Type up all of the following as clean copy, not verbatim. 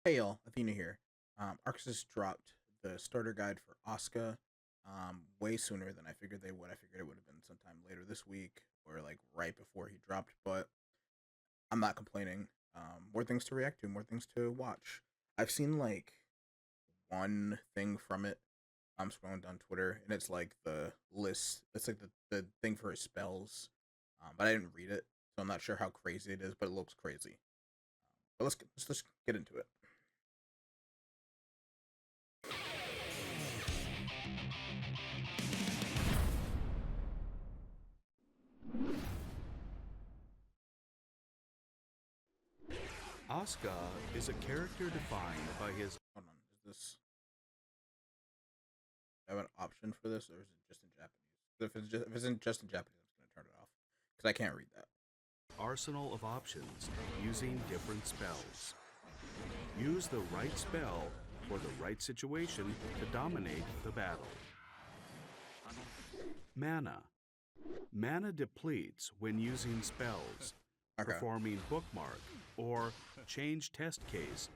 Hey y'all, Athena here. Arxis dropped the starter guide for Asuka way sooner than I figured they would. I figured it would have been sometime later this week or like right before he dropped, but I'm not complaining. More things to react to, more things to watch. I've seen like one thing from it. I'm scrolling down Twitter and it's like the list. It's like the thing for his spells, but I didn't read it, so I'm not sure how crazy it is, but it looks crazy. But let's get into it. Asuka is a character defined by his. Hold on, is this? I have an option for this, or is it just in Japanese? If it's just in Japanese, I'm just gonna turn it off because I can't read that. Arsenal of options using different spells. Use the right spell for the right situation to dominate the battle. Mana. Mana depletes when using spells, Okay, performing bookmark or change test case,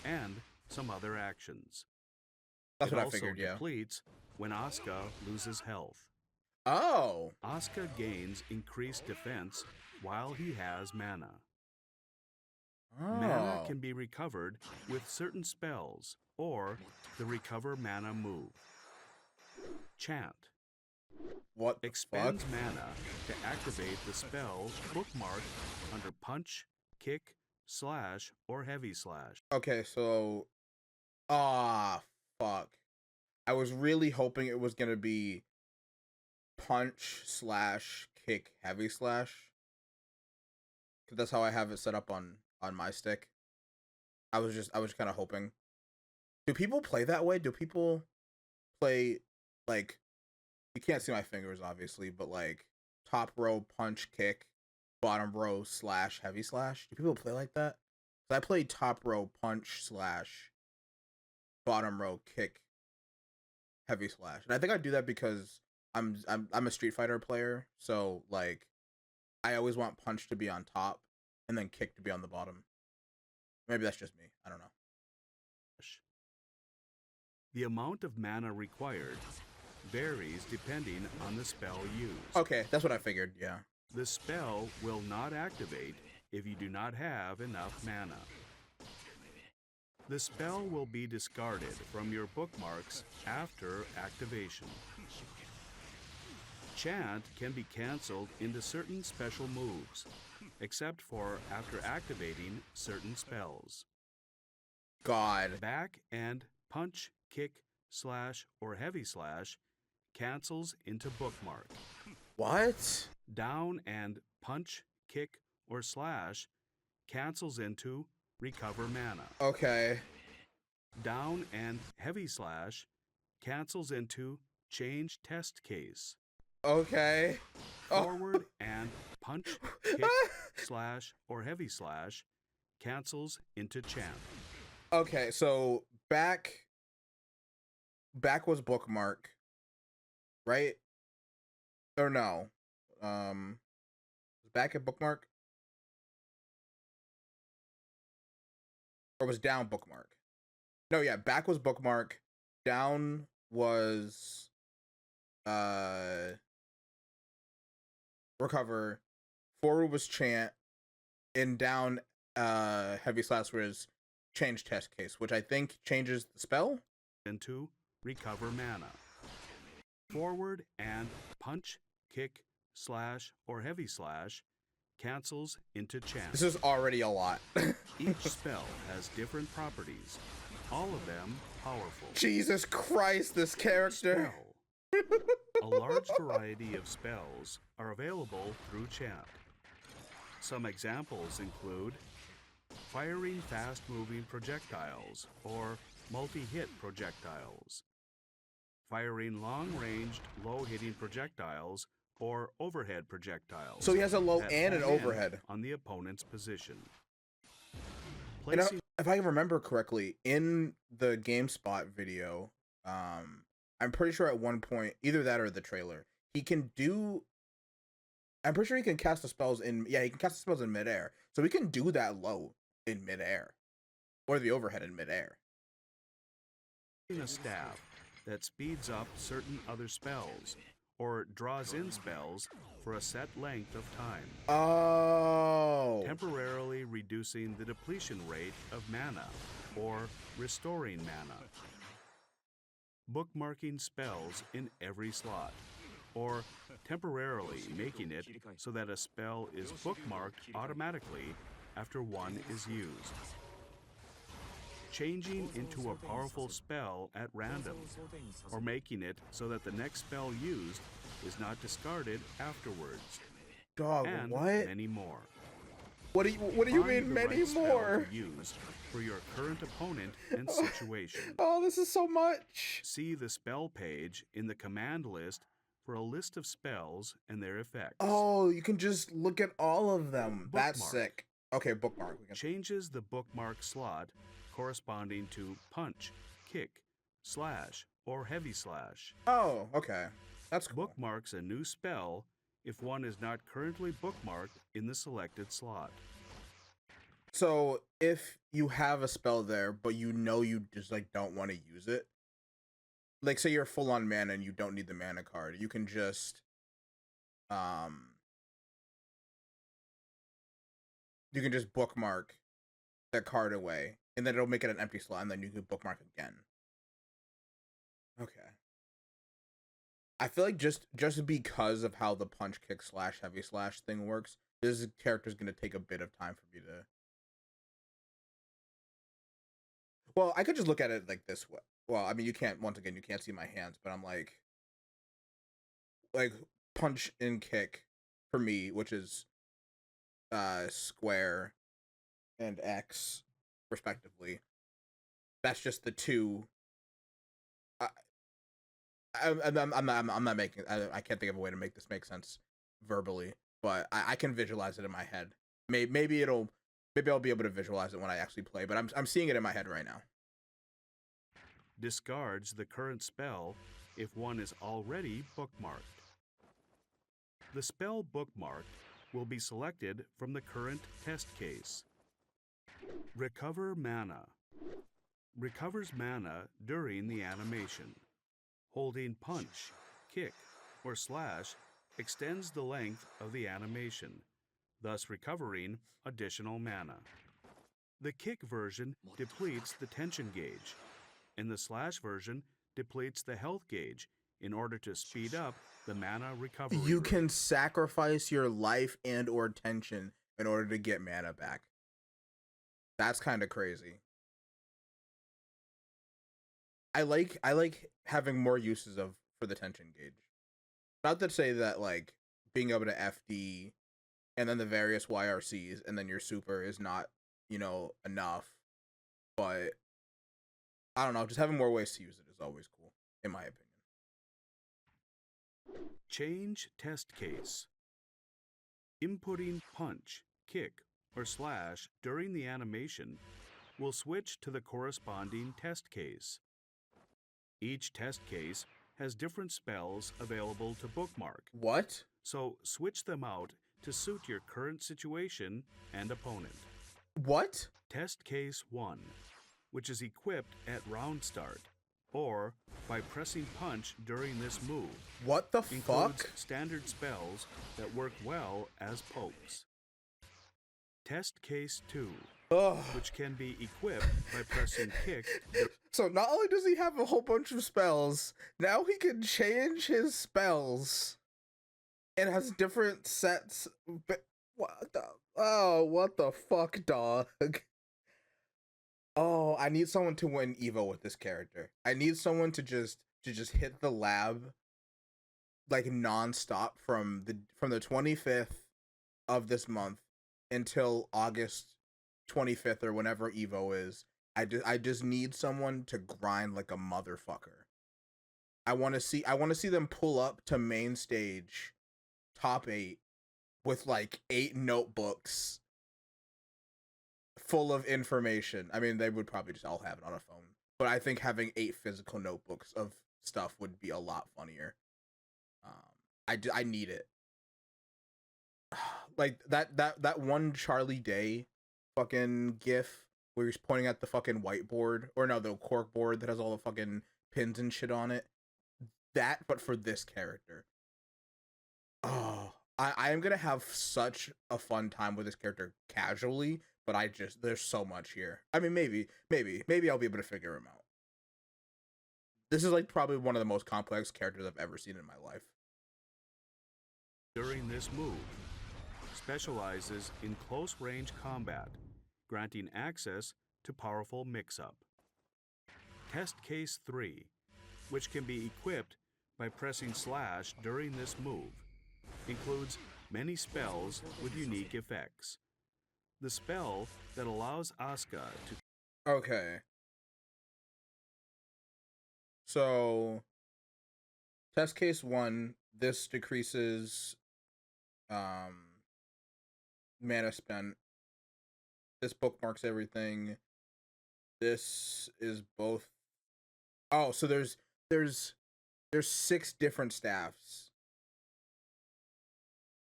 and some other actions. that's It what I also figured. Yeah. depletes when Asuka loses health. Oh. Asuka gains increased defense while he has mana. Mana Oh. can be recovered with certain spells or the recover mana move. Chant What the fuck? expends mana to activate the spell bookmark under punch, kick, slash, or heavy slash. Okay, so fuck. I was really hoping it was gonna be punch slash kick heavy slash. Cause that's how I have it set up on my stick. I was kind of hoping. Do people play that way? Do people play like you can't see my fingers obviously, but like top row punch kick, bottom row slash heavy slash. Do people play like that? 'Cause I play top row punch slash bottom row kick heavy slash, and I think I do that because I'm a Street Fighter player, so like I always want punch to be on top and then kick to be on the bottom. Maybe that's just me. I don't know. The amount of mana required varies depending on the spell used. Okay, that's what I figured. Yeah. The spell will not activate if you do not have enough mana. The spell will be discarded from your bookmarks after activation. Chant can be cancelled into certain special moves, except for after activating certain spells. God. Back and punch, kick, slash, or heavy slash cancels into bookmark. What? Down and punch, kick, or slash cancels into recover mana. Okay. Down and heavy slash cancels into change test case. Okay. Oh. Forward and punch, kick, slash, or heavy slash cancels into chant. Okay, so back was bookmark, right? Or no? Was back at bookmark, or was down bookmark? No, yeah, back was bookmark, down was recover, forward was chant, and down heavy slash was change test case, which I think changes the spell into recover mana. Forward and punch, kick, slash, or heavy slash cancels into chant. This is already a lot. Each spell has different properties, all of them powerful. Jesus Christ, this character. Spell. A large variety of spells are available through chant. Some examples include firing fast-moving projectiles or multi-hit projectiles, firing long-ranged, low-hitting projectiles or overhead projectiles. So he has a low that and an home in overhead. on the opponent's position. And if I remember correctly, in the GameSpot video, I'm pretty sure at one point, either that or the trailer, he can do. I'm pretty sure he can cast the spells in. Yeah, he can cast the spells in midair, so he can do that low in midair. or the overhead in midair. A staff that speeds up certain other spells or draws in spells for a set length of time, Oh. temporarily reducing the depletion rate of mana or restoring mana. Bookmarking spells in every slot, or temporarily making it so that a spell is bookmarked automatically after one is used. Changing into a powerful spell at random, or making it so that the next spell used is not discarded afterwards. Dog, And what? many more. What do you Find mean the many right spell more? to use for your current opponent and situation. Oh, this is so much. See the spell page in the command list for a list of spells and their effects. Oh, you can just look at all of them. That's Bookmark. sick. Okay, bookmark. Changes the bookmark slot corresponding to punch, kick, slash, or heavy slash. Oh, okay. That's cool. Bookmarks a new spell if one is not currently bookmarked in the selected slot. So if you have a spell there, but you know you just like don't want to use it, like say you're full on mana and you don't need the mana card, you can just bookmark that card away, and then it'll make it an empty slot, and then you can bookmark again. Okay. I feel like just because of how the punch, kick, slash, heavy slash thing works, this character's gonna take a bit of time for me to. Well, I could just look at it like this way. Well, I mean, you can't. Once again, you can't see my hands, but I'm like punch and kick for me, which is square and X respectively. That's just the two. I'm not making. I can't think of a way to make this make sense verbally, but I can visualize it in my head. Maybe I'll be able to visualize it when I actually play. But I'm seeing it in my head right now. Discards the current spell if one is already bookmarked. The spell bookmarked will be selected from the current test case. Recover mana. Recovers mana during the animation. Holding punch, kick, or slash extends the length of the animation, thus recovering additional mana. The kick version depletes the tension gauge, and the slash version depletes the health gauge in order to speed up the mana recovery You rate. can sacrifice your life and or tension in order to get mana back. That's kind of crazy. I like having more uses for the tension gauge. Not to say that like being able to FD and then the various YRCs and then your super is not, enough. But I don't know, just having more ways to use it is always cool, in my opinion. Change test case. Inputting punch, kick, or slash during the animation will switch to the corresponding test case. Each test case has different spells available to bookmark. What? So switch them out to suit your current situation and opponent. What? Test case 1, which is equipped at round start, or by pressing punch during this move. What the Includes fuck? standard spells that work well as pokes. Test case 2, Ugh. which can be equipped by pressing kick. So not only does he have a whole bunch of spells, now he can change his spells. And has different sets. What the fuck, dog? Oh, I need someone to win Evo with this character. I need someone to just hit the lab like nonstop from the 25th of this month until August 25th or whenever Evo is. I just need someone to grind like a motherfucker. I want to see them pull up to main stage, top 8, with like 8 notebooks full of information. I mean, they would probably just all have it on a phone, but I think having 8 physical notebooks of stuff would be a lot funnier. I need it. Like that one Charlie Day fucking gif where he's pointing at the fucking whiteboard, or no, the cork board that has all the fucking pins and shit on it. That, but for this character. Oh, I am gonna have such a fun time with this character casually, but there's so much here. I mean, maybe I'll be able to figure him out. This is like probably one of the most complex characters I've ever seen in my life. During this move, specializes in close-range combat, granting access to powerful mix-up. Test Case 3, which can be equipped by pressing slash during this move, includes many spells with unique effects. The spell that allows Asuka to... Okay. So, test case 1, this decreases mana spent. This bookmarks everything. This is both. Oh, so there's 6 different staffs.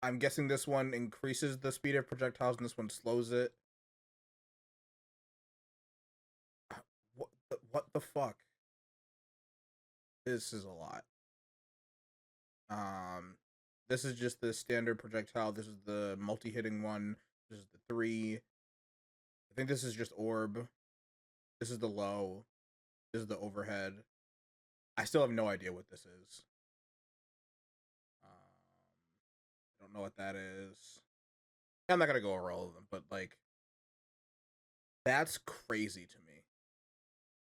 I'm guessing this one increases the speed of projectiles and this one slows it. What the fuck? This is a lot. This is just the standard projectile. This is the multi-hitting one. This is the 3. I think this is just orb. This is the low. This is the overhead. I still have no idea what this is. I don't know what that is. I'm not gonna go over all of them, but like, that's crazy to me.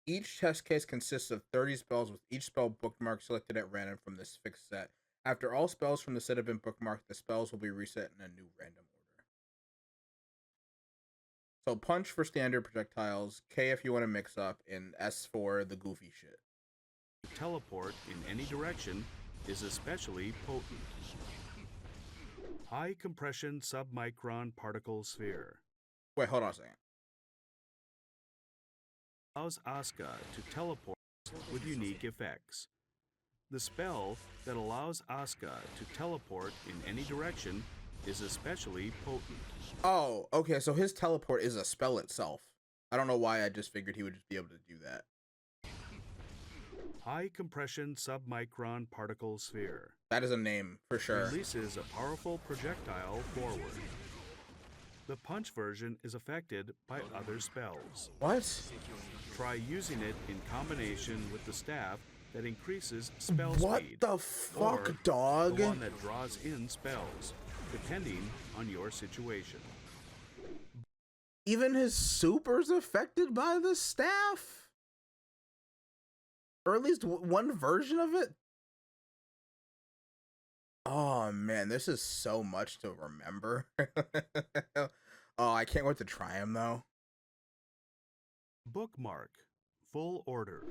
Each test case consists of 30 spells, with each spell bookmark selected at random from this fixed set. After all spells from the set have been bookmarked, the spells will be reset in a new random order. So punch for standard projectiles, K if you want to mix up, and S for the goofy shit. Teleport in any direction is especially potent. High compression submicron particle sphere. Wait, hold on a second. Allows Asuka to teleport with unique effects. The spell that allows Asuka to teleport in any direction is especially potent. Oh, okay, so his teleport is a spell itself. I don't know why I just figured he would just be able to do that. High compression submicron particle sphere. That is a name, for sure. Releases a powerful projectile forward. The punch version is affected by other spells. What? Try using it in combination with the staff that increases spell What speed. the fuck, or dog? the one that draws in spells, depending on your situation. Even his super's affected by the staff? Or at least one version of it? Oh man, this is so much to remember. Oh, I can't wait to try him though. Bookmark. Full order.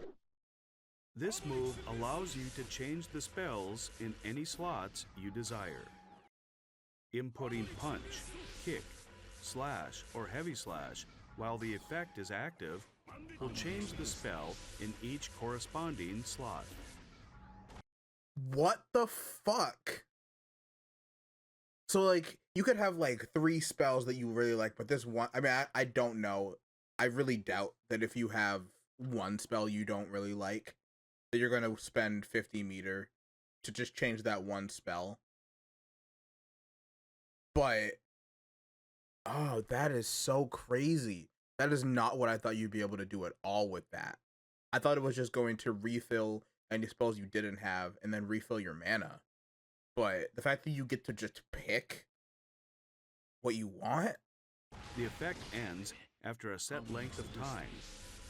This move allows you to change the spells in any slots you desire. Inputting punch, kick, slash, or heavy slash while the effect is active will change the spell in each corresponding slot. What the fuck? So like, you could have like 3 spells that you really like, but this one, I mean, I don't know. I really doubt that if you have one spell you don't really like, that you're going to spend 50 meter to just change that one spell. But, oh, that is so crazy. That is not what I thought you'd be able to do at all with that. I thought it was just going to refill any spells you didn't have and then refill your mana. But the fact that you get to just pick what you want? The effect ends after a set length of time,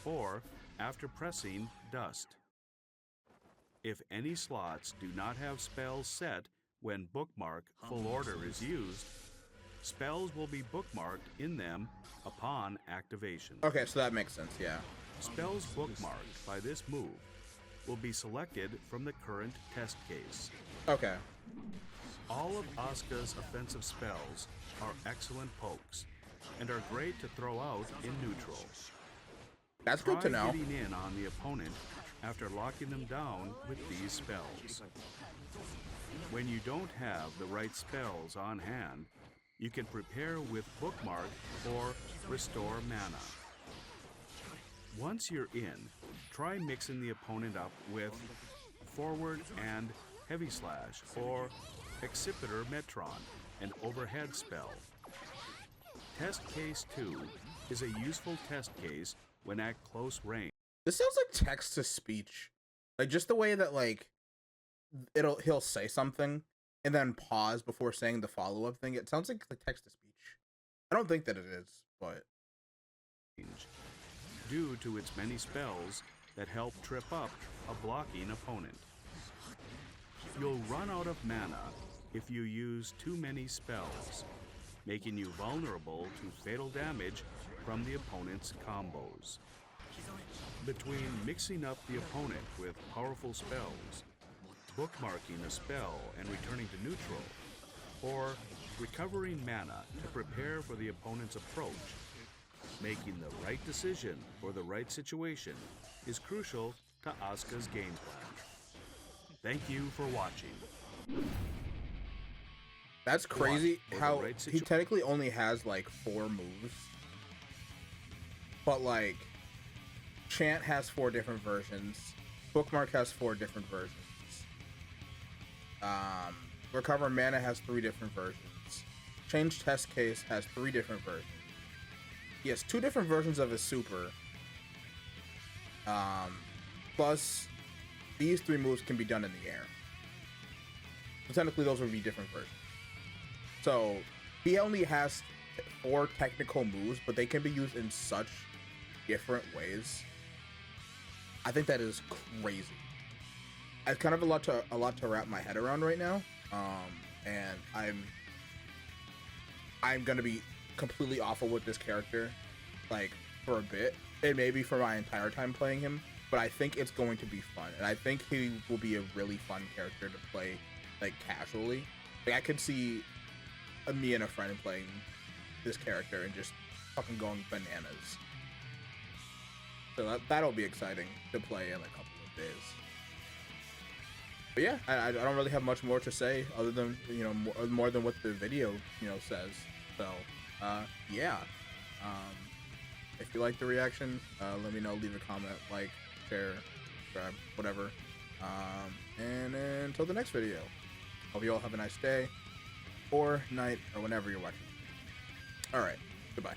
or after pressing dust. If any slots do not have spells set when bookmark full order is used, spells will be bookmarked in them upon activation. Okay, so that makes sense, yeah. Spells bookmarked by this move will be selected from the current test case. Okay. All of Asuka's offensive spells are excellent pokes and are great to throw out in neutral. That's good to know. Try getting in on the opponent after locking them down with these spells. When you don't have the right spells on hand, you can prepare with bookmark or restore mana. Once you're in, try mixing the opponent up with forward and heavy slash or Accipiter Metron, an overhead spell. Test Case 2 is a useful test case when at close range. This sounds like text to speech. Like just the way that like he'll say something and then pause before saying the follow-up thing. It sounds like the text to speech. I don't think that it is, but due to its many spells that help trip up a blocking opponent. You'll run out of mana if you use too many spells, making you vulnerable to fatal damage from the opponent's combos. Between mixing up the opponent with powerful spells, bookmarking a spell and returning to neutral, or recovering mana to prepare for the opponent's approach, making the right decision for the right situation is crucial to Asuka's game plan. Thank you for watching. that's crazy how he technically only has like 4 moves. But like Chant has 4 different versions. Bookmark has 4 different versions. Recover Mana has 3 different versions. Change Test Case has 3 different versions. He has 2 different versions of his super. Plus, these 3 moves can be done in the air. So technically, those would be different versions. So he only has 4 technical moves, but they can be used in such different ways. I think that is crazy. It's kind of a lot to wrap my head around right now, and I'm gonna be completely awful with this character, like for a bit, and maybe for my entire time playing him. But I think it's going to be fun, and I think he will be a really fun character to play, like casually. Like I could see me and a friend playing this character and just fucking going bananas. So that'll be exciting to play in a couple of days. But yeah, I don't really have much more to say other than, you know, more than what the video, you know, says. So, yeah. If you like the reaction, let me know. Leave a comment, like, share, subscribe, whatever. And until the next video, hope you all have a nice day or night or whenever you're watching. All right, goodbye.